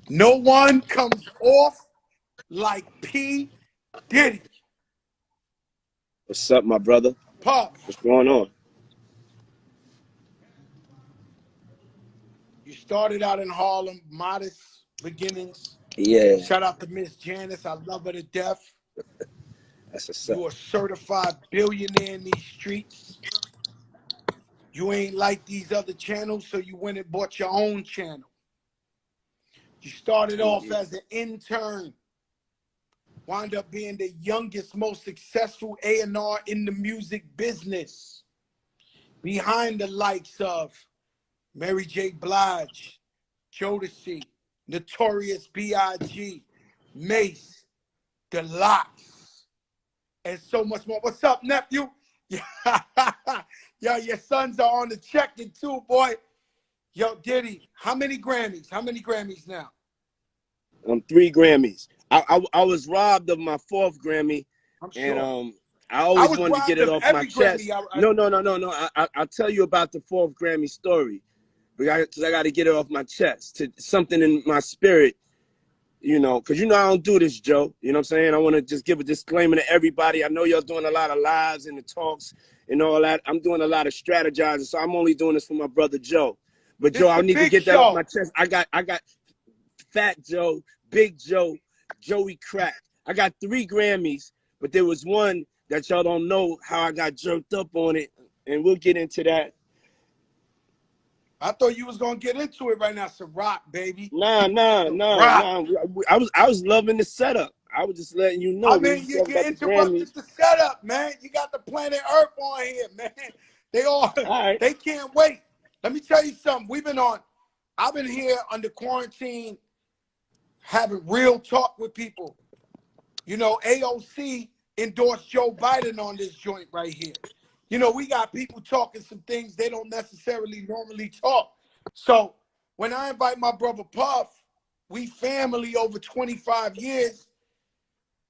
No one comes off like P. Diddy. What's up, my brother? Puff, What's going on? you started out in Harlem, modest beginnings. Yeah, Shout out to Miss Janice. I love her to death. that's what's up. You a certified billionaire in these streets. You ain't like these other channels, so you went and bought your own channel. You started off Yeah. as an intern, wound up being the youngest, most successful A&R in the music business, behind the likes of Mary J. Blige, Jodeci, Notorious B.I.G., Mace, The Lox, and so much more. What's up, nephew? Yo, your sons are on the check-in too, boy. Yo, Diddy, how many Grammys? How many Grammys now? 3 Grammys. I was robbed of my fourth Grammy, I'm and sure. I I always was wanted to get robbed it of off my every chest. Grammy. No. I'll tell you about the fourth Grammy story, because I got to get it off my chest. To something in my spirit, because I don't do this, Joe. You know what I'm saying? I want to just give a disclaimer to everybody. I know y'all doing a lot of lives and the talks and all that. I'm doing a lot of strategizing, so I'm only doing this for my brother Joe. But Joe, This I the need to big get that off my show. chest. I got Fat Joe, Big Joe, Joey Crack. I got 3 Grammys, but there was one that y'all don't know how I got jerked up on it, and we'll get into that. I thought you was gonna get into it right now. It's a rock, baby. Nah, nah, The nah, rock. nah. I was loving the setup. I was just letting you know I when mean, you you, talk you about the interrupted Grammys. the setup, man. You got the planet Earth on here, man. They all All right. they can't wait. Let me tell you something. I've been here under quarantine having real talk with people. AOC endorsed Joe Biden on this joint right here. We got people talking some things they don't necessarily normally talk. So when I invite my brother Puff, we family over 25 years.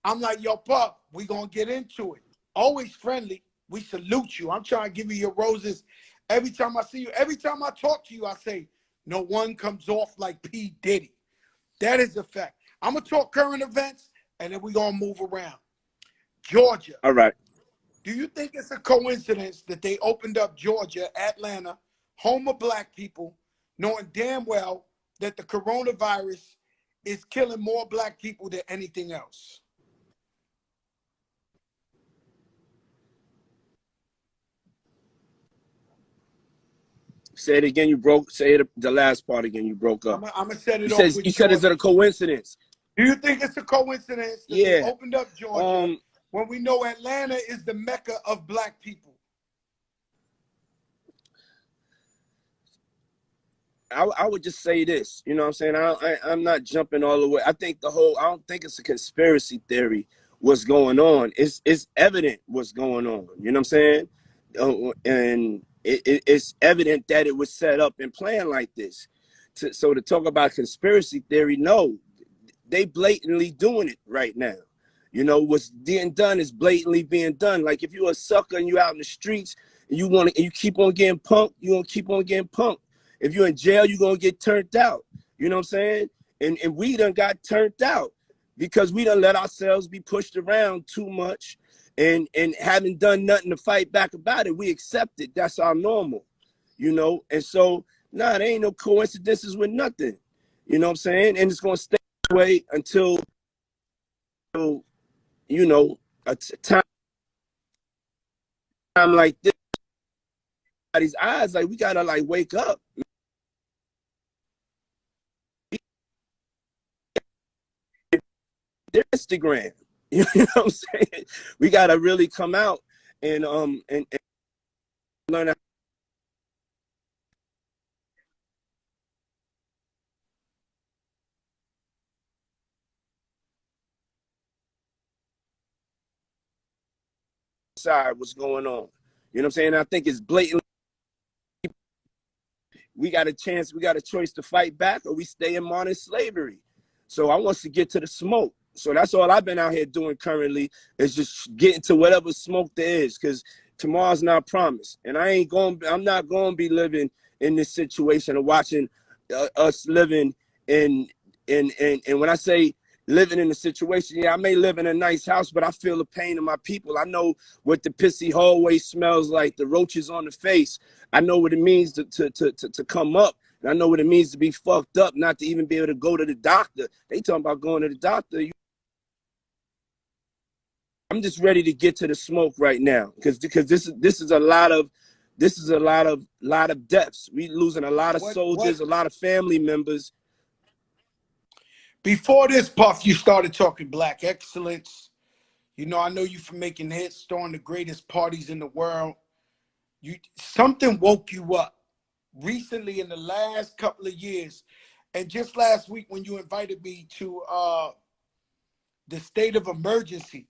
I'm like, yo, Puff, we gonna get into it. Always friendly. We salute you. I'm trying to give you your roses every time I see you. Every time I talk to you, I say, no one comes off like P. Diddy. That is a fact. I'm gonna talk current events and then we're gonna move around. Georgia. All right. Do you think it's a coincidence that they opened up Georgia, Atlanta, home of black people, knowing damn well that the coronavirus is killing more black people than anything else? Say it again. Say it the last part again. You broke up. I'm gonna set You it said off with you said it's Georgia. a coincidence. Do you think it's a coincidence that they Yeah. opened up Georgia Um. when we know Atlanta is the mecca of black people? I would just say this. You know what I'm saying? I'm not jumping all the way. I don't think it's a conspiracy theory. What's going on? It's evident what's going on. You know what I'm saying? And it's evident that it was set up and planned like this. So to talk about conspiracy theory, no, they blatantly doing it right now. What's being done is blatantly being done. Like if you're a sucker and you out in the streets and you keep on getting punked, you're gonna keep on getting punked. If you're in jail, you're gonna get turned out. You know what I'm saying? And we done got turned out because we done let ourselves be pushed around too much and haven't done nothing to fight back about it. We accept it. That's our normal. And so there ain't no coincidences with nothing. You know what I'm saying? And it's gonna stay that way until a time like this. These eyes, like we gotta like wake up. Their Instagram. You know what I'm saying? We gotta really come out and learn how side what's going on. You know what I'm saying? I think it's blatantly we got a choice to fight back or we stay in modern slavery. So I want to get to the smoke. So that's all I've been out here doing currently is just getting to whatever smoke there is, because tomorrow's not promised. And I'm not going to be living in this situation of watching us living in And when I say living in a situation, yeah, I may live in a nice house, but I feel the pain of my people. I know what the pissy hallway smells like, the roaches on the face. I know what it means to come up. And I know what it means to be fucked up, not to even be able to go to the doctor. They talking about going to the doctor. I'm just ready to get to the smoke right now, because this is a lot of deaths. We losing a lot of soldiers, a lot of family members. Before this, Puff, you started talking black excellence. You know, I know you from making hits, throwing the greatest parties in the world. Something woke you up recently in the last couple of years. And just last week when you invited me to the state of emergency,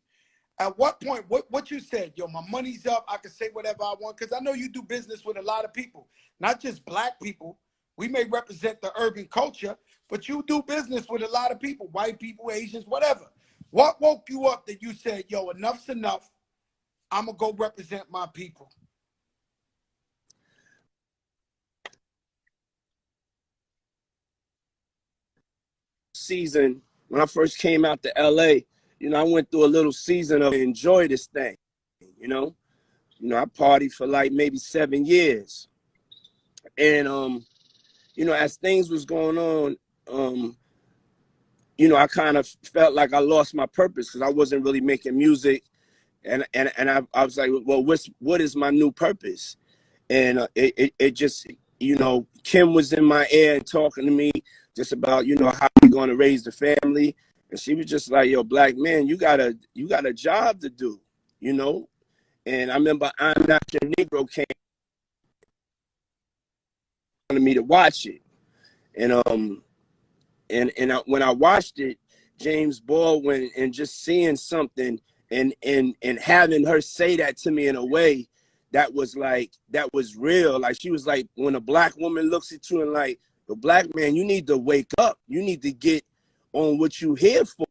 at what point, what you said, yo, my money's up, I can say whatever I want, because I know you do business with a lot of people, not just black people. We may represent the urban culture, but you do business with a lot of people, white people, Asians, whatever. What woke you up that you said, yo, enough's enough, I'm going to go represent my people? Season, when I first came out to LA, you know, I went through a little season of enjoy this thing, you know. I partied for like maybe 7 years. And you know, as things was going on, you know, I kind of felt like I lost my purpose because I wasn't really making music. And I was like, well, what is my new purpose? And it just, you know, Kim was in my ear and talking to me just about, you know, how we going to raise the family. And she was just like, yo, black man, you got a job to do, you know. And I remember I'm Not Your Negro came to me to watch it. And when I watched it, James Baldwin, and just seeing something and having her say that to me in a way that was real. Like, she was like, when a black woman looks at you and like, the black man, you need to wake up. You need to get on what you here for.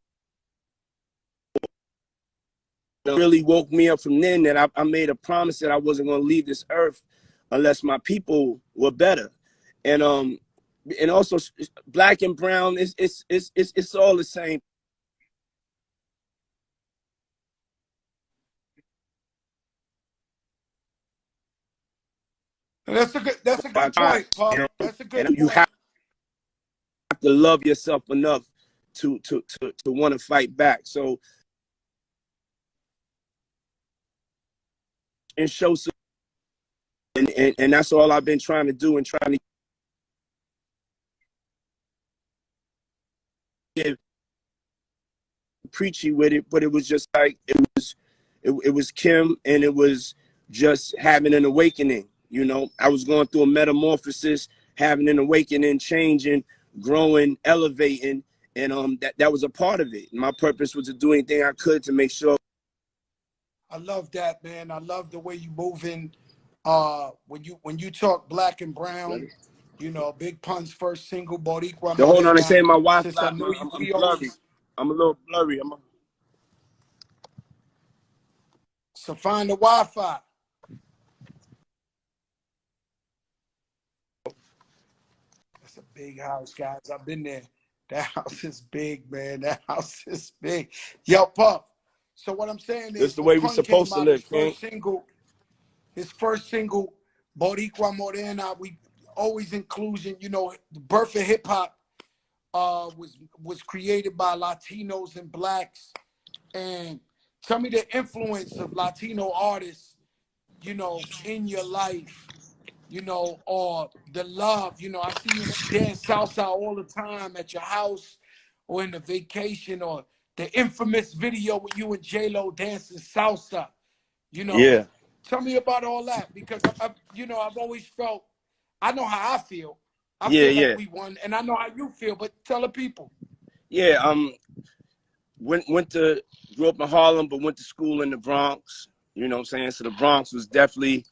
It really woke me up from then, that I made a promise that I wasn't going to leave this earth unless my people were better. And also black and brown, it's all the same. And that's a good point, Pop. That's a good and you point. have to love yourself enough to want to fight back. So, and show some, and that's all I've been trying to do, and trying to get preachy with it. But it was just like, it was Kim, and it was just having an awakening. You know, I was going through a metamorphosis, having an awakening, changing, growing, elevating, and that was a part of it. My purpose was to do anything I could to make sure. I love that, man. I love the way you moving. When you talk black and brown, you know, Big Pun's first single, Boricua So hold on, I say Morena. my Wi-Fi. Since I know you, I'm we blurry. always. I'm a little blurry. So find the Wi-Fi. That's a big house, guys. I've been there. That house is big, man. That house is big. Yo, Puff. So what I'm saying This is, the when way we Pun came supposed to out, live, King. his first single, Boricua Morena, we always inclusion. You know, the birth of hip hop was created by Latinos and blacks. And tell me the influence of Latino artists, you know, in your life, you know, or the love. You know, I see you dance salsa all the time at your house or in the vacation, or the infamous video with you and J-Lo dancing salsa, you know. Yeah. Tell me about all that, because you know, I've always felt, I know how I feel. I Yeah, feel like yeah. we won, and I know how you feel, but tell the people. Yeah, grew up in Harlem, but went to school in the Bronx. You know what I'm saying? So the Bronx was definitely,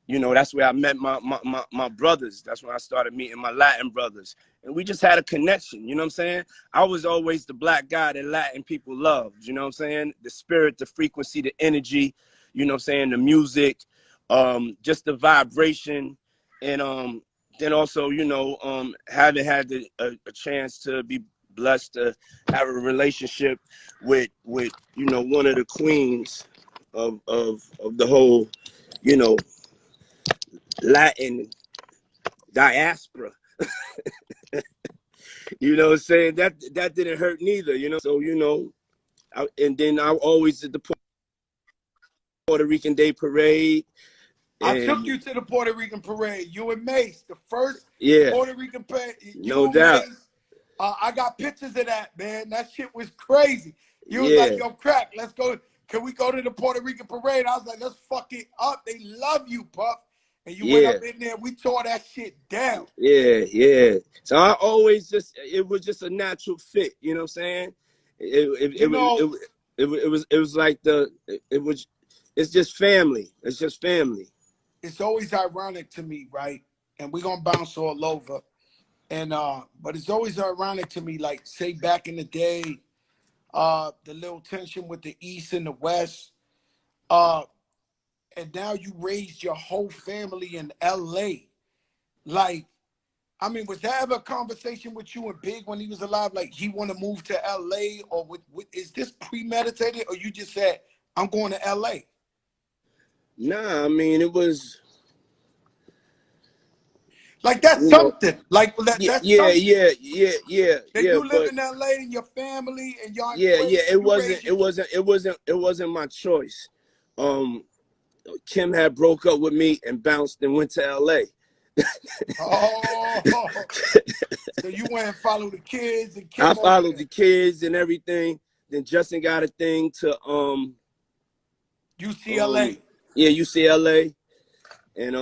you know, that's where I met my brothers. That's when I started meeting my Latin brothers. And we just had a connection, you know what I'm saying? I was always the black guy that Latin people loved, you know what I'm saying? The spirit, the frequency, the energy, you know what I'm saying? The music, just the vibration. And then also, you know, having had a chance to be blessed to have a relationship with you know, one of the queens of the whole, you know, Latin diaspora. You know what I'm saying? That didn't hurt neither, you know. So, you know, and then I always did the Puerto Rican Day Parade. I took And you to the Puerto Rican parade. You and Mace, the first yeah, Puerto Rican parade. no You and doubt. Mace. I got pictures of that, man. That shit was crazy. You was Yeah, like, yo, crack, let's go. Can we go to the Puerto Rican parade? I was like, let's fuck it up. They love you, Puff. And you went yeah, up in there. We tore that shit down. yeah. So I always just, it was just a natural fit. You know what I'm saying? You know, It was like it's just family. It's just family. it's always ironic to me, right? And we're gonna bounce all over. And but it's always ironic to me, like, say back in the day, the little tension with the East and the West. And now you raised your whole family in LA. Like, I mean, was there ever a conversation with you and Big when he was alive? Like, he want to move to LA, or is this premeditated, or you just said, I'm going to LA? Nah, I mean, it was, Like, that's you know, something. Like, that's yeah, something. That yeah. you live But in LA and your family and y'all yeah, embrace and you raise your kids. it wasn't my choice. Um, Kim had broke up with me and bounced and went to LA. Oh, so you went and followed the kids and I Kim over followed there. the kids and everything. Then Justin got a thing to UCLA. yeah, UCLA, and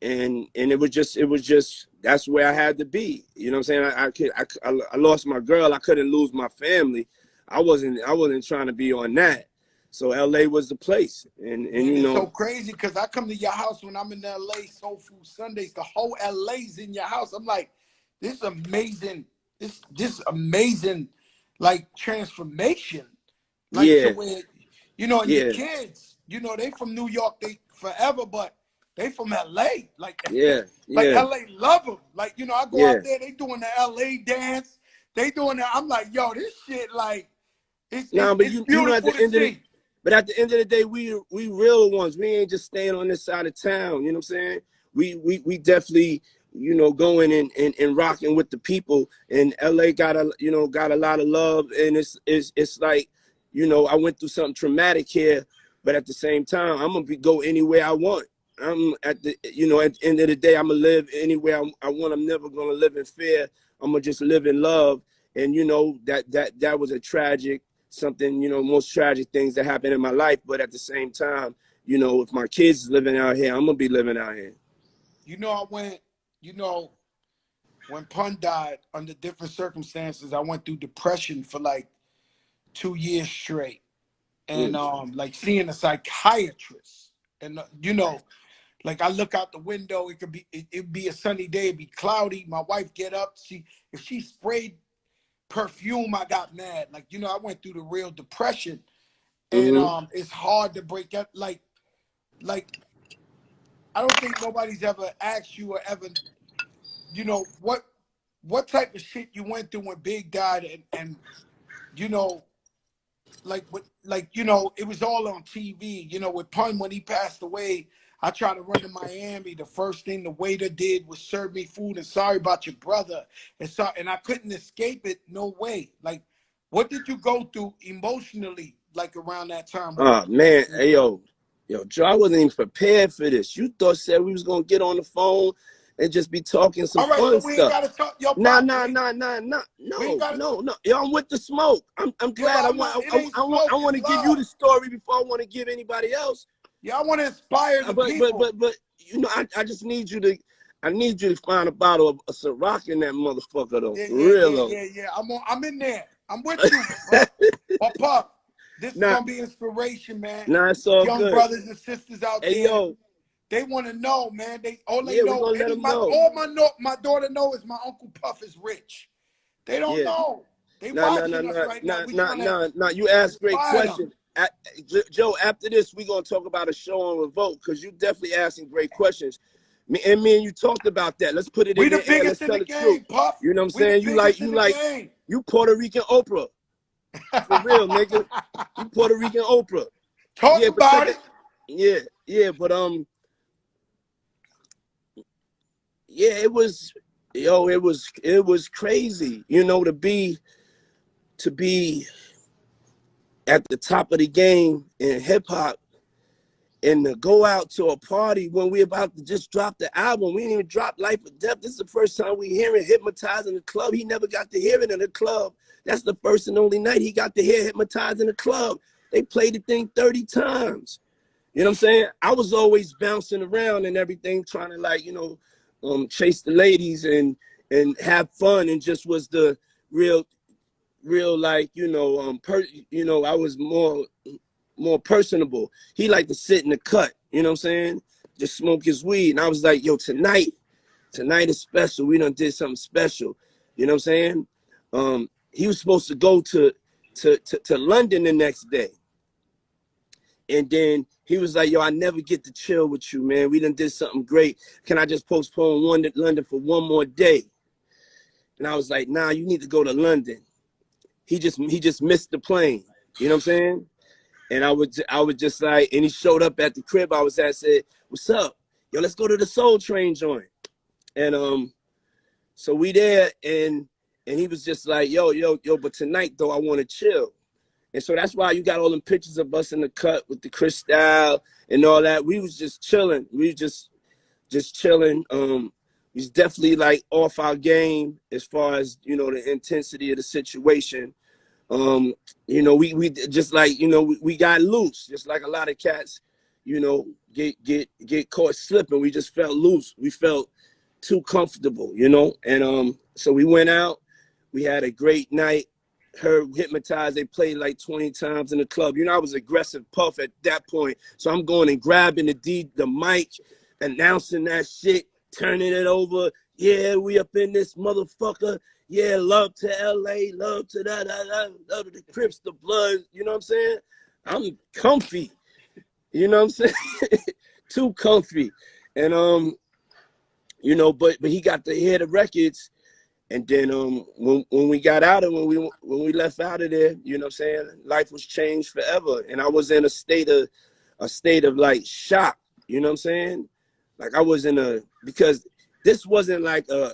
and it was just that's where I had to be. You know what I'm saying? I lost my girl. I couldn't lose my family. I wasn't trying to be on that. So LA was the place, and Man, you it's know, so crazy because I come to your house when I'm in LA, Soul Food Sundays. The whole LA's in your house. I'm like, this is amazing. This amazing, like, transformation. Like, to yeah, where, you know, and your yeah, kids, you know, they from New York, they forever, but they from LA. Like, yeah, like yeah, LA love them. Like, you know, I go yeah. out there, they doing the LA dance. They doing that. I'm like, yo, this shit, like, Nah, but it's you know, beautiful to see. at the end of the day, we real ones. We ain't just staying on this side of town. You know what I'm saying? We definitely, you know, going and rocking with the people. And LA got got a lot of love. And it's like, you know, I went through something traumatic here, but at the same time, I'm gonna go anywhere I want. I'm at the at the end of the day, I'm gonna live anywhere I want. I'm never gonna live in fear. I'm gonna just live in love. And you know that was a tragic something, you know, most tragic things that happened in my life. But at the same time, you know, if my kids is living out here, I'm gonna be living out here. You know, I went, you know, when Pun died under different circumstances, I went through depression for like 2 years straight. And Mm. like seeing a psychiatrist. And you know, like I look out the window, it'd be a sunny day, it'd be cloudy. My wife get up, if she sprayed perfume, I got mad. Like, you know, I went through the real depression. And Mm-hmm. it's hard to break up. Like I don't think nobody's ever asked you or ever, you know, what type of shit you went through when Big died, and you know, like you know, it was all on TV. You know, with Pun when he passed away, I tried to run to Miami. The first thing the waiter did was serve me food and sorry about your brother, and I couldn't escape it. No way. Like, what did you go through emotionally, like around that time when Oh when man, hey yo, Joe, I wasn't even prepared for this. You thought said we was gonna get on the phone and just be talking some All right, so fun we ain't stuff. gotta talk, yo, Nah, Pop. nah, nah, nah, nah, We ain't no, gotta no, talk. no. Yo, I'm with the smoke. I'm Yeah, but glad. I'm not. It ain't I smoke. want It's to give you love. the story before I want to give anybody else. Yeah, I want to inspire the people. But you know, I just need you to find a bottle of a Ciroc in that motherfucker though, Yeah, for yeah, real yeah, though. yeah, yeah. I'm in there. I'm with you, bro. But Pup, this is Nah, gonna be inspiration, man. nah, it's all Young good. brothers and sisters out Hey there, yo, they want to know, man. They all they yeah, we know. gonna let them know. All my daughter know is my Uncle Puff is rich. They don't Yeah. know. They No, no, no, watching us no, right now. no, We no, trying to no, no. You asked great inspire them. questions. Joe, after this, we're gonna talk about a show on Revolt because you definitely asking great questions. Me and you talked about that. Let's put it We in the the air. Let's biggest in tell the the truth. game, Puff. You know what I'm We the saying? biggest in the game. You Puerto Rican Oprah. For real, nigga. You Puerto Rican Oprah. Talk Yeah, but about it. Yeah, but yeah, it was crazy, you know, to be at the top of the game in hip hop and to go out to a party when we about to just drop the album. We didn't even drop Life or Death. This is the first time we hearing Hypnotize in the club. He never got to hear it in the club. That's the first and only night he got to hear Hypnotize in the club. They played the thing 30 times. You know what I'm saying? I was always bouncing around and everything, trying to, like, you know, chase the ladies and have fun, and just was the real like, you know, I was more personable. He liked to sit in the cut, you know what I'm saying? Just smoke his weed. And I was like, yo, tonight is special. We done did something special. You know what I'm saying? He was supposed to go to London the next day. And then he was like, yo, I never get to chill with you, man. We done did something great. Can I just postpone London for one more day? And I was like, nah, you need to go to London. He just missed the plane. You know what I'm saying? And I would just like, and he showed up at the crib I was at, said, what's up? Yo, let's go to the Soul Train joint. And so we there, and he was just like, yo, but tonight though, I want to chill. And so that's why you got all them pictures of us in the cut with the crystal and all that. We was just chilling. We was just chilling. We was definitely like off our game as far as, you know, the intensity of the situation. You know, we just like, you know, we got loose, just like a lot of cats, you know, get caught slipping. We just felt loose. We felt too comfortable, you know. And so we went out. We had a great night. Her Hypnotize, they played like 20 times in the club. You know, I was aggressive Puff at that point. So I'm going and grabbing the mic, announcing that shit, turning it over. Yeah, we up in this motherfucker. Yeah, love to LA, love to love to the Crips, the Blood. You know what I'm saying? I'm comfy. You know what I'm saying? Too comfy. And you know, but he got to hear the records. And then when we got out of when we left out of there, you know what I'm saying, life was changed forever. And I was in a state of like shock, you know what I'm saying? Like I was because this wasn't like a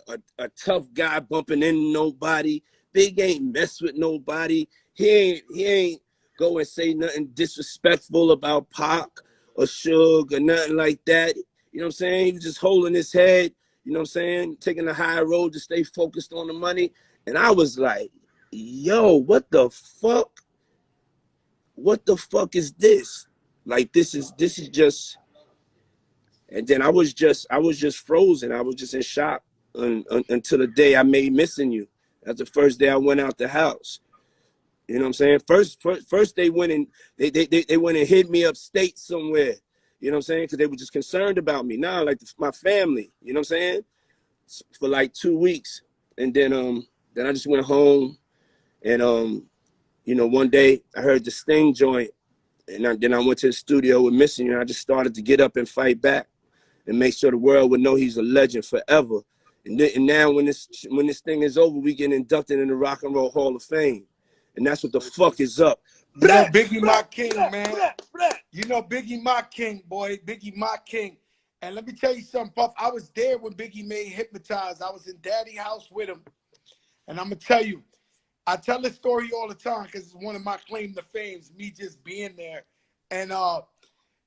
tough guy bumping into nobody. Big ain't mess with nobody. He ain't go and say nothing disrespectful about Pac or Suge or nothing like that. You know what I'm saying? He was just holding his head. You know what I'm saying? Taking the high road to stay focused on the money. And I was like, yo, what the fuck? What the fuck is this? Like, this is just, and then I was just frozen. I was just in shock until the day I made Missing You. That's the first day I went out the house. You know what I'm saying? First they went and they went and hid me upstate somewhere. You know what I'm saying? Because they were just concerned about me. Nah, like my family. You know what I'm saying? For like 2 weeks, and then I just went home, and you know, one day I heard the Sting joint, and then I went to the studio with Missing You, and I just started to get up and fight back, and make sure the world would know he's a legend forever. And now when this thing is over, we get inducted in the Rock and Roll Hall of Fame, and that's what the fuck is up. You know Biggie my king, man. You know Biggie my king, boy. Biggie my king. And let me tell you something, Puff. I was there when Biggie made Hypnotize. I was in Daddy's house with him. And I'm going to tell you, I tell this story all the time because it's one of my claim to fame, me just being there. And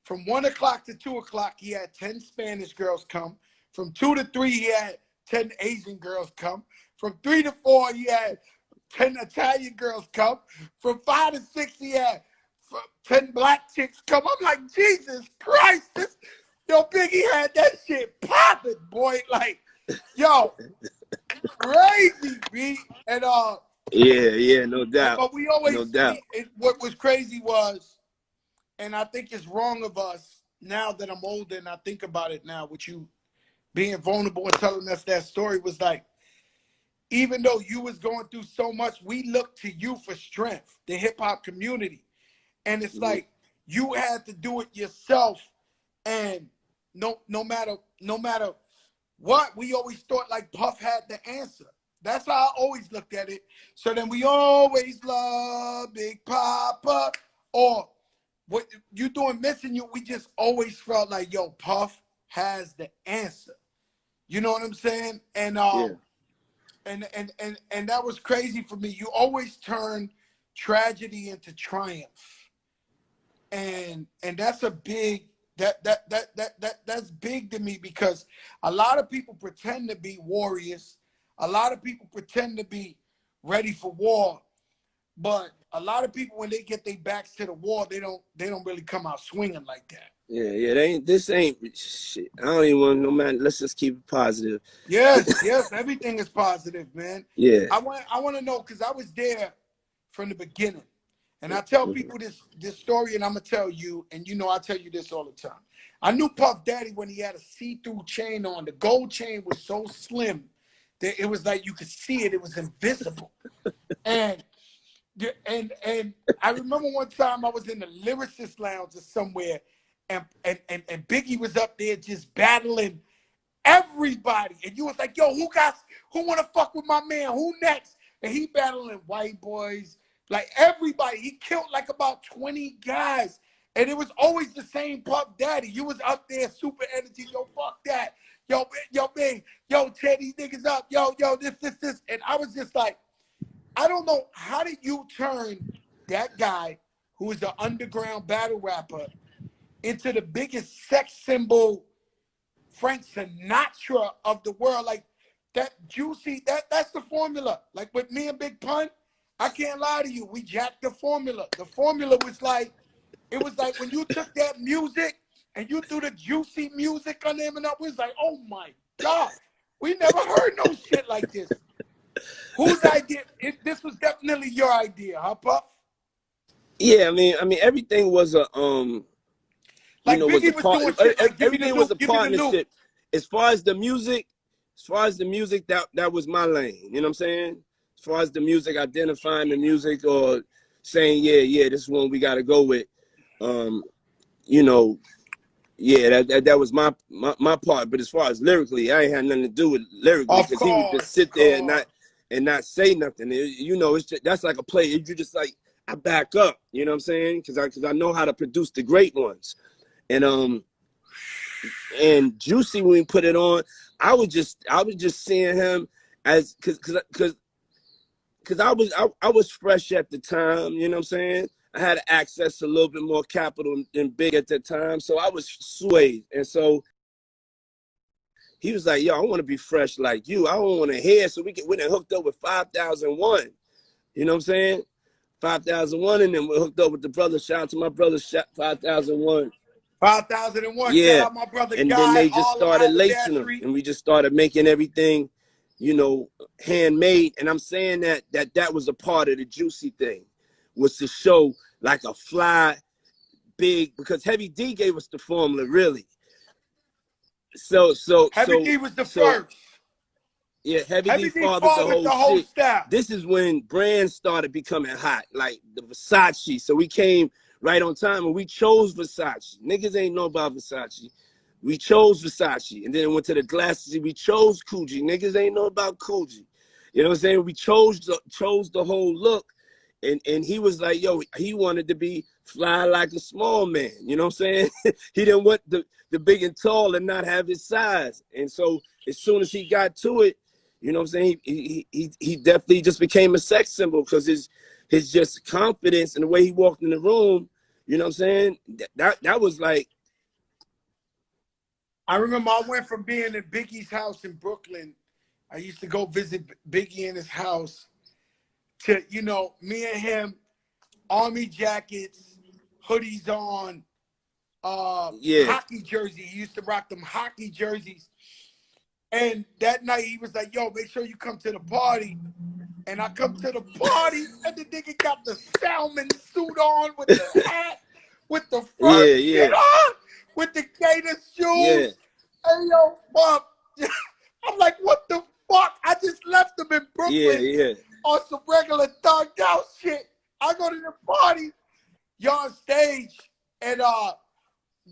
from 1 o'clock to 2 o'clock, he had 10 Spanish girls come. From 2 to 3, he had 10 Asian girls come. From 3 to 4, he had 10 Italian girls come. From 5 to 6, he had 10 black chicks come. I'm like, Jesus Christ, yo, Biggie had that shit popping, boy. Like, yo, crazy, B. And yeah, no doubt. but we always, no doubt. What was crazy was, and I think it's wrong of us now that I'm older and I think about it now, with you being vulnerable and telling us that story, was like, even though you was going through so much, we looked to you for strength, the hip hop community. And it's like, you had to do it yourself. And no matter, no matter what, we always thought like Puff had the answer. That's how I always looked at it. So then we always love Big Papa. Or what you doing Missing You, we just always felt like, yo, Puff has the answer. You know what I'm saying? And Yeah. and that was crazy for me. You always turn tragedy into triumph. And that's a big that's big to me, because a lot of people pretend to be warriors. A lot of people pretend to be ready for war, but a lot of people, when they get their backs to the wall, they don't really come out swinging like that. Yeah. This ain't shit. I don't even want no man. Let's just keep it positive. Yes, everything is positive, man. Yeah. I want to know, because I was there from the beginning. And I tell people this story, and I'm gonna tell you, and you know I tell you this all the time. I knew Puff Daddy when he had a see-through chain on. The gold chain was so slim that it was like you could see it; it was invisible. And I remember one time I was in the Lyricist Lounge or somewhere, and Biggie was up there just battling everybody, and you was like, "Yo, who want to fuck with my man? Who next?" And he battling white boys. Like everybody, he killed like about 20 guys. And it was always the same Puff Daddy. You was up there, super energy. Yo, fuck that. Yo, man. Yo, tear these niggas up. Yo, this. And I was just like, I don't know. How did you turn that guy who is an underground battle rapper into the biggest sex symbol, Frank Sinatra of the world? Like that Juicy, that's the formula. Like with me and Big Pun, I can't lie to you. We jacked the formula. The formula was like, it was like when you took that music and you threw the Juicy music on them, and it was like, oh my God, we never heard no shit like this. Whose idea? This was definitely your idea, huh, Puff? Yeah, I mean, everything was a Like was a Biggie was part. doing shit like, give me the Everything was loop, a give me the loop. partnership. As far as the music, that was my lane. You know what I'm saying? As far as the music, identifying the music or saying, yeah, this is one we got to go with. You know, yeah, that was my part. But as far as lyrically, I ain't had nothing to do with lyrically, because he would just sit there and not say nothing. You know, it's just, that's like a play. You just like, I back up. You know what I'm saying? Because I know how to produce the great ones. And Juicy, when we put it on, I was just seeing him as because I was fresh at the time, you know what I'm saying? I had access to a little bit more capital than Big at that time, so I was swayed. And so he was like, yo, I want to be fresh like you. I don't want to hear. So we went and hooked up with 5001. You know what I'm saying? 5001, and then we hooked up with the brother. Shout out to my brother, 5001. 5001. Yeah. Shout out my brother And Guy, then they just Harlem started lacing them, Haberdashery. and we just started making everything, you know, handmade. And I'm saying that was a part of the Juicy thing, was to show like a fly, big, because Heavy D gave us the formula, really. So Heavy D was the first. Yeah, Heavy D Heavy D fathered the fathered whole the whole shit. style. This is when brands started becoming hot, like the Versace. So we came right on time, and we chose Versace. Niggas ain't know about Versace. We chose Versace, and then went to the glasses. We chose Coogee. Niggas ain't know about Coogee. You know what I'm saying? We chose the whole look, and he was like, yo, he wanted to be fly like a small man. You know what I'm saying? He didn't want the big and tall and not have his size. And so as soon as he got to it, you know what I'm saying? He definitely just became a sex symbol, because his just confidence and the way he walked in the room. You know what I'm saying? That was like. I remember I went from being at Biggie's house in Brooklyn. I used to go visit Biggie in his house to, you know, me and him, army jackets, hoodies on, hockey jersey. He used to rock them hockey jerseys. And that night he was like, yo, make sure you come to the party. And I come to the party, and the nigga got the salmon suit on with the hat, with the fur shit on, with the gator shoes. Yeah. Hey, yo, Bob. I'm like, what the fuck? I just left him in Brooklyn on some regular thugged out shit. I go to the party, you're on stage, and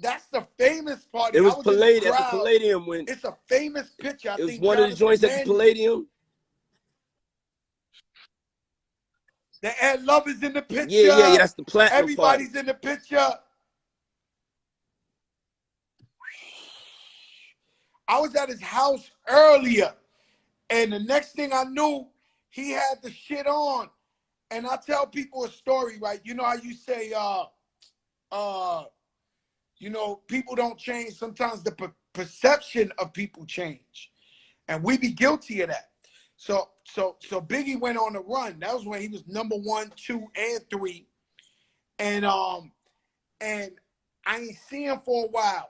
That's the famous party. It I was was in the at the crowd. Palladium when It's a famous picture. I it was think one of the Jonathan joints at the Mann. Palladium. The Ed Love is in the picture. Yeah. That's the platinum Everybody's party. in the picture. I was at his house earlier, and the next thing I knew, he had the shit on. And I tell people a story, right? You know how you say, you know, people don't change. Sometimes the perception of people change, and we be guilty of that. So Biggie went on a run. That was when he was number 1, 2, and 3, and I ain't seen him for a while.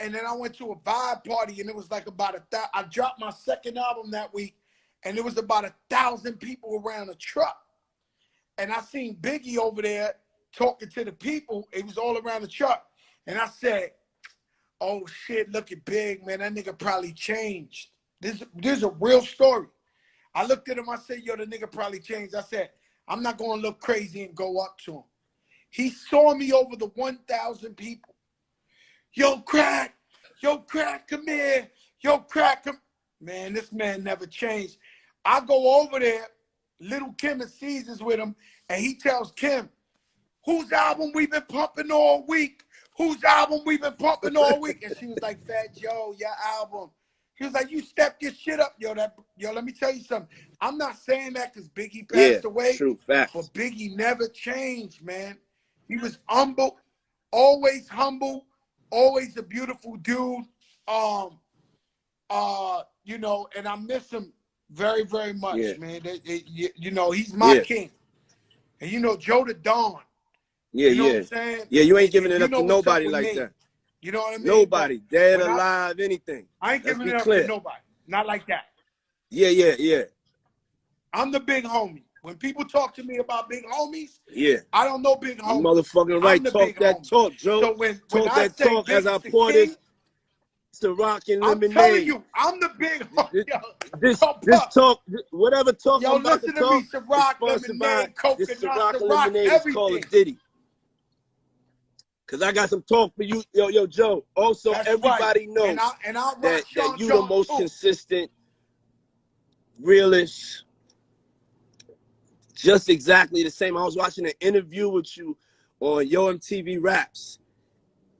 And then I went to a vibe party, and it was like about I dropped my second album that week, and there was about 1,000 people around the truck. And I seen Biggie over there talking to the people. It was all around the truck. And I said, oh shit, look at Big, man. That nigga probably changed. This is a real story. I looked at him, I said, yo, the nigga probably changed. I said, I'm not gonna look crazy and go up to him. He saw me over the 1,000 people. Yo, Crack, come here. Yo, Crack, come. Man, this man never changed. I go over there, Little Kim and Caesars with him, and he tells Kim, whose album we been pumping all week? Whose album we been pumping all week? And she was like, Fat Joe, your album. He was like, you step your shit up, yo. Let me tell you something. I'm not saying that because Biggie passed away, true facts. but Biggie never changed, man. He was humble, always a beautiful dude. You know, and I miss him very, very much, man. You know, he's my king. And you know, Joe the Don. You know what I'm saying? Yeah, you ain't giving it up to nobody like me. that. You know what I mean? Nobody, dead, alive, anything. I ain't giving it up clear. to nobody. Not like that. Yeah. I'm the big homie. When people talk to me about big homies, yeah, I don't know big homies. Motherfucking right. Talk that homie. Talk, Joe. So when talk I that say talk as I pour this to rock and lemonade. I'm telling you, I'm the big homie. This talk, whatever talk I'm about to talk, me, Ciroc, lemonade, coconut, Ciroc, everything. Call it Diddy. Cause I got some talk for you, yo, Joe. Also, That's everybody knows and I'll that you the most consistent, realist, just exactly the same. I was watching an interview with you on Yo MTV Raps,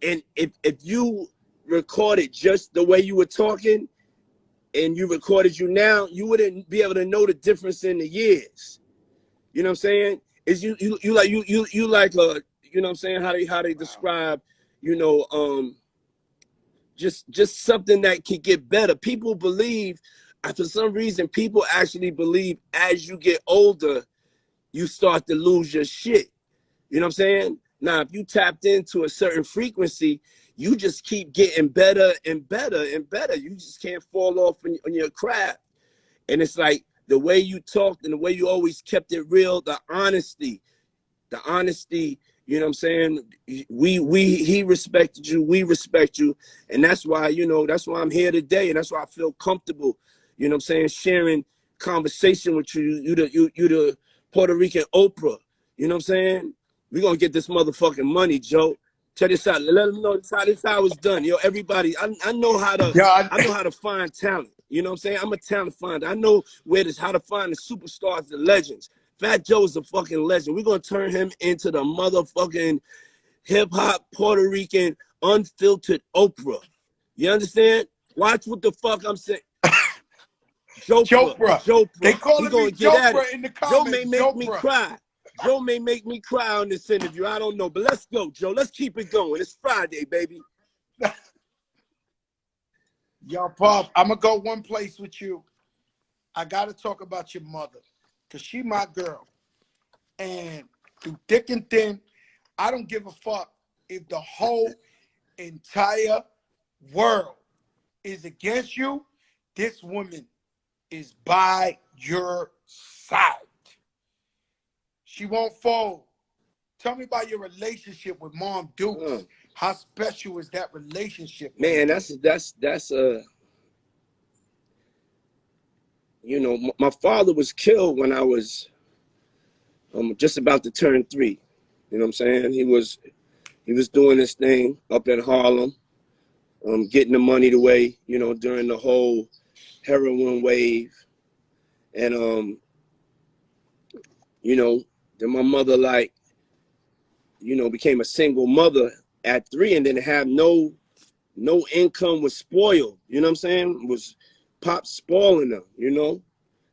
and if you recorded just the way you were talking, and you recorded you now, you wouldn't be able to know the difference in the years. You know what I'm saying? Is you like you know what I'm saying, how they describe, you know, just something that can get better. People believe, for some reason, people actually believe as you get older, you start to lose your shit. You know what I'm saying? Now, if you tapped into a certain frequency, you just keep getting better and better and better. You just can't fall off on your craft. And it's like the way you talked and the way you always kept it real, the honesty, you know what I'm saying? He respected you, we respect you. And that's why, you know, that's why I'm here today. And that's why I feel comfortable, you know what I'm saying, sharing conversation with you. You the Puerto Rican Oprah. You know what I'm saying? We're gonna get this motherfucking money, Joe. Check this out. Let them know this how it's done. Yo, everybody, I know how to I know how to find talent. You know what I'm saying? I'm a talent finder. I know how to find the superstars, the legends. Fat Joe is a fucking legend. We're gonna turn him into the motherfucking hip-hop Puerto Rican unfiltered Oprah. You understand? Watch what the fuck I'm saying. Joprah. They call me Joprah in the comments. Joe may make me cry. Joe may make me cry on this interview. I don't know, but let's go, Joe. Let's keep it going. It's Friday, baby. Yo, Pop, I'm gonna go one place with you. I gotta talk about your mother, cause she my girl. And through thick and thin, I don't give a fuck if the whole entire world is against you. This woman is by your side. She won't fold. Tell me about your relationship with Mom Dukes. How special is that relationship? Man, that's you know, my father was killed when I was just about to turn 3. You know what I'm saying? He was doing this thing up in Harlem, getting the money away, you know, during the whole heroin wave. And, you know, then my mother, like, you know, became a single mother at 3 and didn't have no income, was spoiled. You know what I'm saying? Was Pop spoiling her, you know,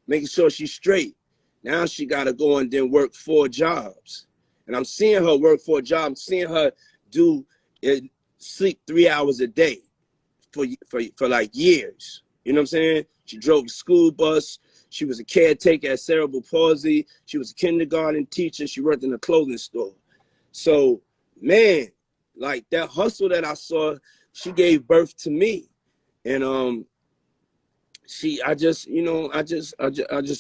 making sure she's straight. Now she got to go and then work 4 jobs. And I'm seeing her work 4 jobs. I'm seeing her do it, sleep 3 hours a day for like years. You know what I'm saying? She drove the school bus. She was a caretaker at cerebral palsy. She was a kindergarten teacher. She worked in a clothing store. So, man, like that hustle that I saw, she gave birth to me. And I just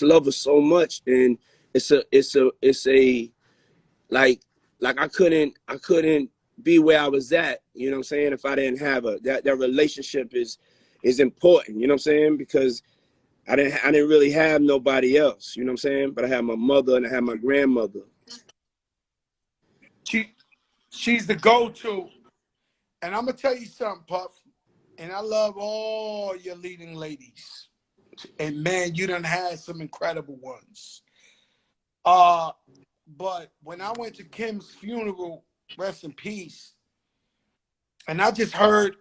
love her so much. And it's a like I couldn't be where I was at, you know what I'm saying, if I didn't have her. That relationship is important, you know what I'm saying? Because I didn't really have nobody else, you know what I'm saying? But I had my mother and I had my grandmother. She's the go-to. And I'm gonna tell you something, Puff. And I love all your leading ladies. And man, you done had some incredible ones. But when I went to Kim's funeral, rest in peace, and I just heard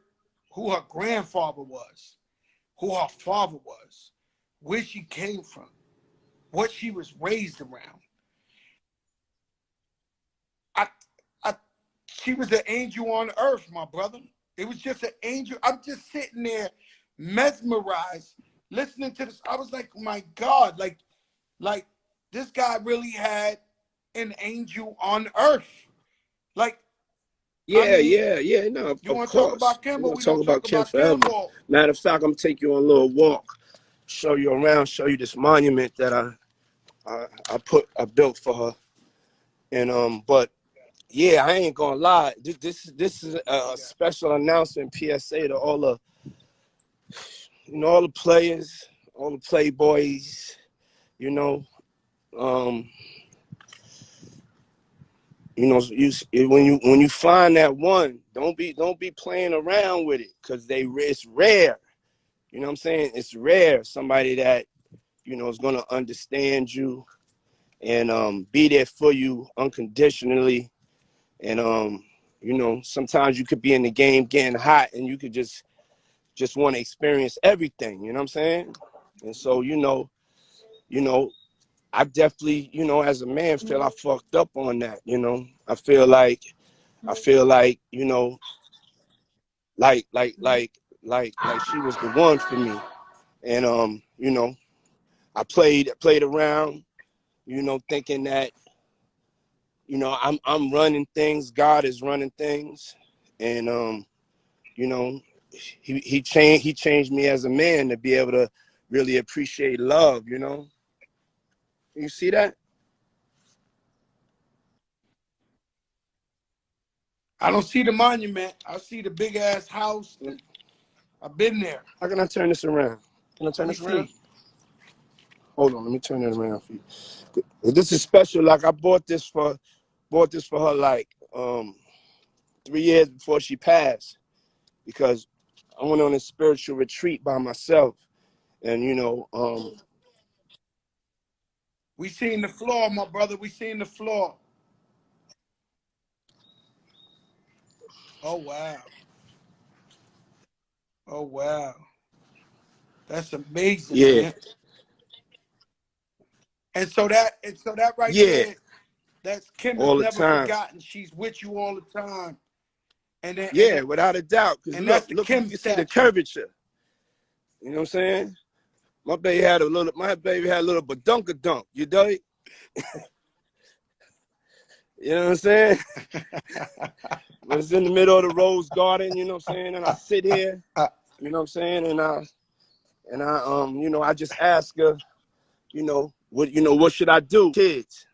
who her grandfather was, who her father was, where she came from, what she was raised around. I, I, she was an angel on earth, my brother. It was just an angel. I'm just sitting there mesmerized, listening to this. I was like, my God, like this guy really had an angel on earth. Like, I Yeah, mean, yeah, yeah. No, you of want to talk course. about Kim, We're or gonna we talk don't talk about Kim about Kim? forever. Or Matter of fact, I'm gonna take you on a little walk, show you around, show you this monument that I built for her. And but yeah, I ain't gonna lie. This is a special announcement, PSA to all the, you know, all the players, all the playboys, you know. Um, you know, when you find that one, don't be playing around with it, because it's rare. You know what I'm saying? It's rare, somebody that, you know, is gonna understand you and be there for you unconditionally. And you know, sometimes you could be in the game getting hot and you could just want to experience everything, you know what I'm saying? And so, you know, I definitely, you know, as a man, feel I fucked up on that, you know. I feel like, you know, like she was the one for me. And you know, I played around, you know, thinking that, you know, I'm running things, God is running things. And you know, he changed me as a man to be able to really appreciate love, you know. You see that? I don't see the monument. I see the big ass house. I've been there. How can I turn this around? Can I Let turn me this around? see. Hold on, let me turn it around for you. This is special. Like I bought this for her like 3 years before she passed, because I went on a spiritual retreat by myself. And you know, We seen the floor, my brother. We seen the floor. Oh wow. Oh wow. That's amazing, yeah, man. And so that right yeah, there, that's Kim is all the never time. forgotten. She's with you all the time. And then, Yeah, without a doubt. Because and that's the look, you Kim can see the statue. curvature. You know what I'm saying? My baby had a little badunkadunk. You dig? You know what I'm saying? But it's in the middle of the rose garden, you know what I'm saying? And I sit here, you know what I'm saying? And I you know, I just ask her, what should I do? Kids.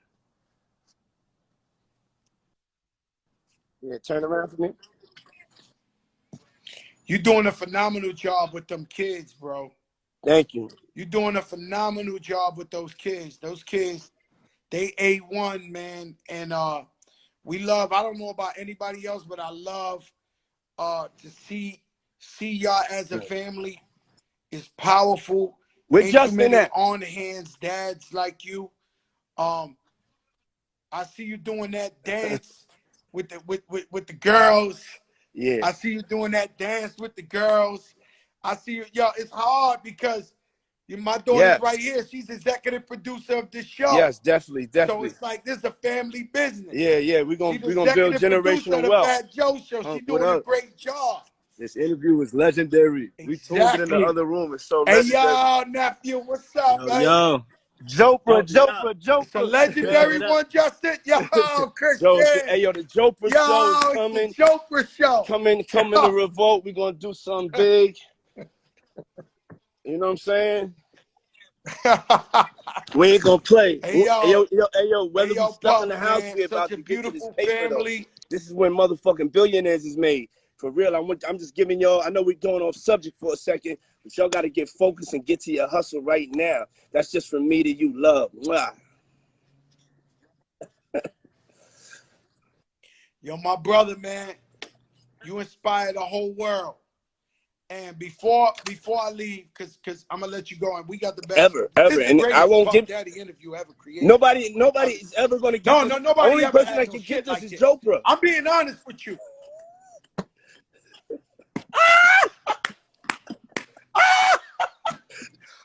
Yeah, turn around for me. You're doing a phenomenal job with them kids, bro. Thank you. You're doing a phenomenal job with those kids. Those kids, they A1, man. And We love, I don't know about anybody else, but I love to see y'all as a family. It's powerful. We're just in Implemented that. on the hands dads like you. I see you doing that dance with the girls. Yeah. I see you doing that dance with the girls. I see you, yo, it's hard because my daughter's right here. She's executive producer of this show. Yes, definitely. So it's like this is a family business. Yeah. We're gonna build Executive producer generational of the wealth. Fat Joe show. She's doing a great job. This interview was legendary. Exactly. We tuned it in the other room. It's so hey, legendary. yo, nephew, what's up, man? Yo. Joprah. It's a legendary one, Justin. Yo, Christian. Hey, yo, the Joprah show is coming. The Joprah show. Coming to Revolt. We're going to do something big. You know what I'm saying? We ain't going to play. Hey, yo, whether we stuck in the house, we about to get to this paper, family. Though. This is when motherfucking billionaires is made. For real, I'm just giving y'all, I know we're going off subject for a second, but y'all got to get focused and get to your hustle right now. That's just from me to you, love. Mwah. Yo, my brother, man, you inspire the whole world. And before I leave, cause I'm gonna let you go, and we got the best ever, and I won't give Daddy interview ever created. Nobody is ever gonna get this. Nobody. Only person that can get this is Joprah. I'm being honest with you.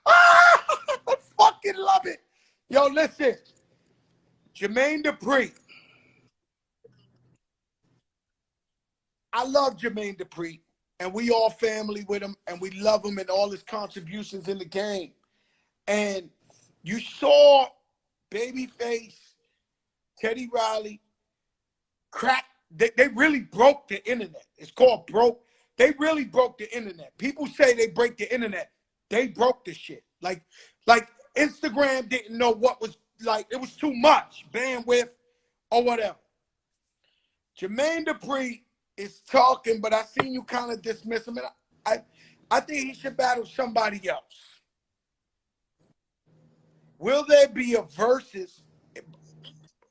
I fucking love it. Yo, listen, Jermaine Dupri. I love Jermaine Dupri, and we all family with him, and we love him and all his contributions in the game. And you saw Babyface, Teddy Riley, crack. They really broke the internet. It's called broke. They really broke the internet. People say they break the internet. They broke the shit. Like Instagram didn't know what was, like, it was too much bandwidth or whatever. Jermaine Dupri is talking, but I seen you kind of dismiss him, and I think he should battle somebody else. Will there be a versus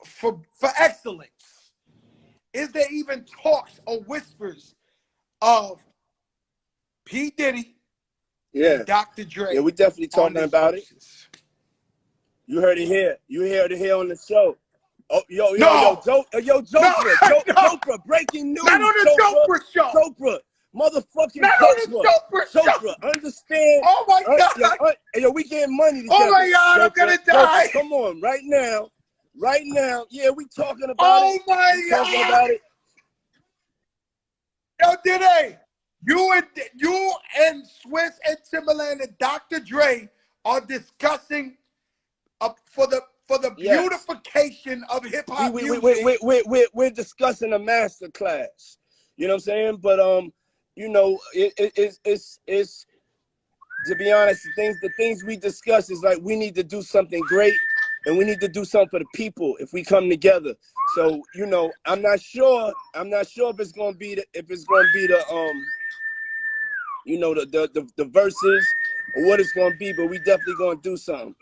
for excellence? Is there even talks or whispers of P. Diddy and Dr. Dre? Yeah, we definitely talking about it. You heard it here. You heard it here on the show. Oh, Joprah, breaking news. Not on the Joprah show. Joprah, motherfucking Not on the Joprah, understand? Oh my God. Yo, we getting money together. Oh my God, I'm gonna die. Come on, right now. Yeah, we talking about it. Oh my God. Talking about it. Yo, Diddy, you and Swiss and Timberland and Dr. Dre are discussing for the beautification of hip hop music. We're discussing a master class. You know what I'm saying? But you know, it's to be honest, the things we discuss is like we need to do something great, and we need to do something for the people if we come together. So, you know, I'm not sure if it's gonna be the you know, the verses or what it's gonna be, but we definitely gonna do something.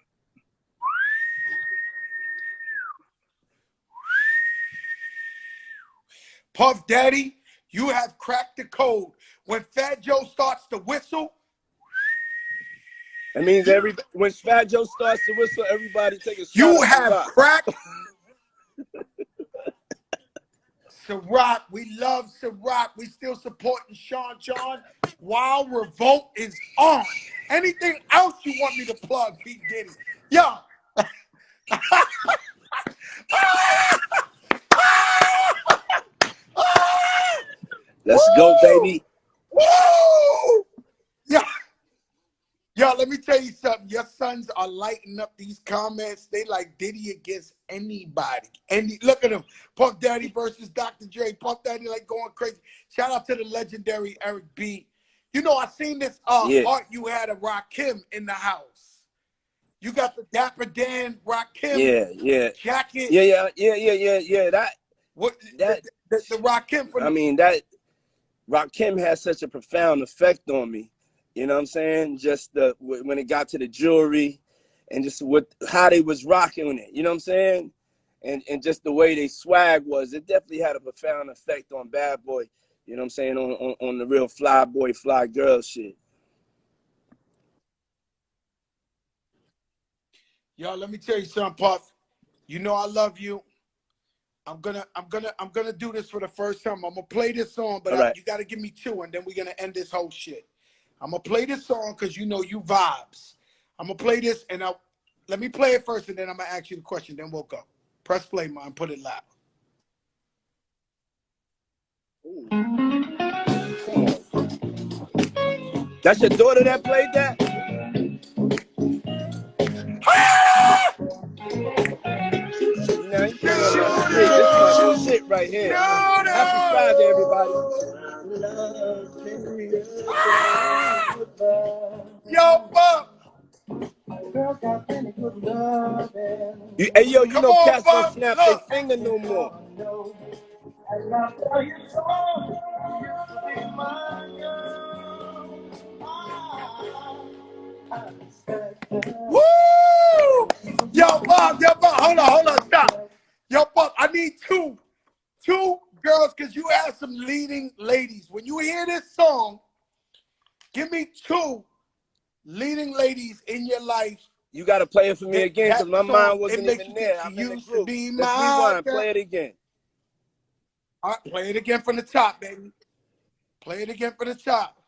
Puff Daddy, you have cracked the code. When Fat Joe starts to whistle, that means when Fat Joe starts to whistle, everybody take a shot. You have cracked. Ciroc, we love Ciroc. We still supporting Sean John while Revolt is on. Anything else you want me to plug, P. Diddy? Yo. Let's go, baby. Woo! Yo, let me tell you something. Your sons are lighting up these comments. They like Diddy against anybody. Look at them. Puff Daddy versus Dr. Dre. Puff Daddy like going crazy. Shout out to the legendary Eric B. You know, I seen this art you had of Rakim in the house. You got the Dapper Dan Rakim jacket. Yeah. The Rakim from that Rakim has such a profound effect on me. You know what I'm saying? Just when it got to the jewelry and just how they was rocking it. You know what I'm saying? and just the way they swag was, it definitely had a profound effect on Bad Boy. You know what I'm saying? On the real fly boy, fly girl shit. Yo, let me tell you something, Puff. You know I love you. I'm gonna do this for the first time. I'm gonna play this song, but Right. you gotta give me 2, and then we're gonna end this whole shit. I'm gonna play this song because you know you vibes. I'm gonna play this, and let me play it first, and then I'm gonna ask you the question. Then we'll go. Press play, man. Put it loud. Ooh. That's your daughter that played that? Now you put on my shit. This is my shit right here. Happy Friday, everybody. Yo, Buck. Hey, yo, you Come know on, cats don't Buck. snap their Look. finger no more. Woo! Yo, Bob, hold on, stop. Yo, Bob, I need two girls, because you have some leading ladies. When you hear this song, give me 2 leading ladies in your life. You got to play it for me again because my mind wasn't even there. She I'm in the used to group. be Let's my rewind. girl. Play it again. All right, play it again from the top, baby. Play it again from the top.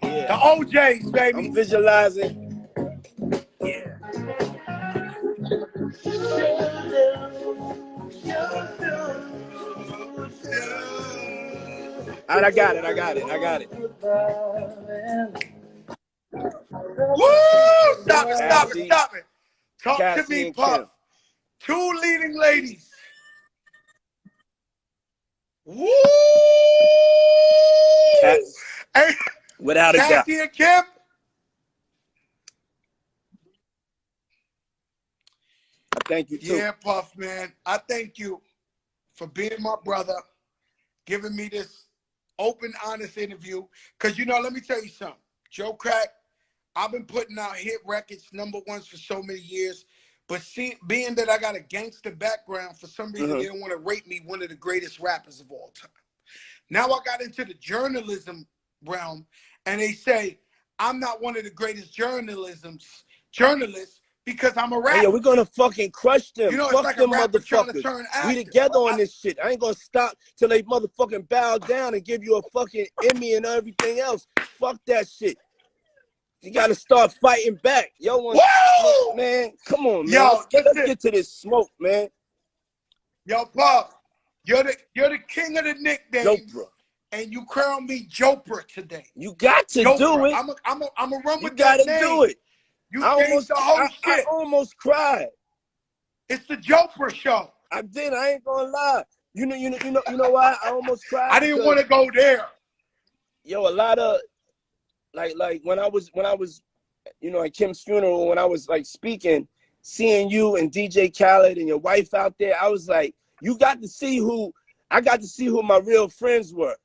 Yeah. The OJs, baby. I'm visualizing. Yeah. All right, I got it. Woo! Stop it. Talk Cassie to me, and Puff. Kim. 2 leading ladies. Woo! Hey, without a doubt. Cassie and Kim. I thank you too. Yeah, Puff, man. I thank you for being my brother, giving me this open, honest interview. Because, let me tell you something. Joe Crack, I've been putting out hit records, #1s for so many years. But being that I got a gangster background, for some reason they don't want to rate me one of the greatest rappers of all time. Now I got into the journalism realm, and they say I'm not one of the greatest journalists because I'm a rapper. Hey, yo, we're gonna fucking crush them. It's Fuck like them a rapper trying to motherfuckers. turn actor. We together on this shit. I ain't gonna stop till they motherfucking bow down and give you a fucking Emmy and everything else. Fuck that shit. You gotta start fighting back. Yo, smoke, man. Come on, man. Yo, let's get to this smoke, man. Yo, Pop, you're the king of the nicknames. Joprah. And you crown me Joprah today. You got to Joprah. do it. I'm a run with you gotta that name. do it. You changed the whole shit. I almost cried. It's the Joprah show. I did. I ain't gonna lie. You know why I almost cried? I didn't want to go there. Yo, a lot of like when I was at Kim's funeral, when I was like speaking, seeing you and DJ Khaled and your wife out there, I was like, I got to see who my real friends were.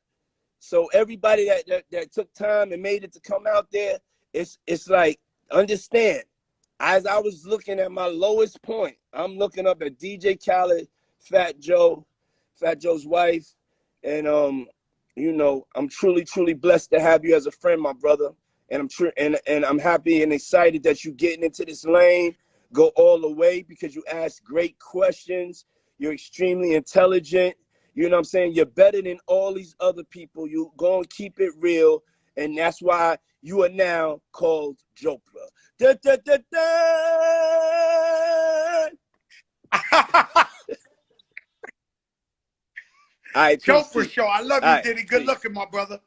So everybody that took time and made it to come out there, it's like, understand, as I was looking at my lowest point, I'm looking up at DJ Khaled, Fat Joe's wife, and I'm truly blessed to have you as a friend, my brother. And I'm happy and excited that you're getting into this lane. Go all the way because you ask great questions. You're extremely intelligent. You know what I'm saying? You're better than all these other people. You go and keep it real. And that's why you are now called Joprah. Da, da, da, da. All right, Joprah show. I love you, Diddy. Good looking, my brother.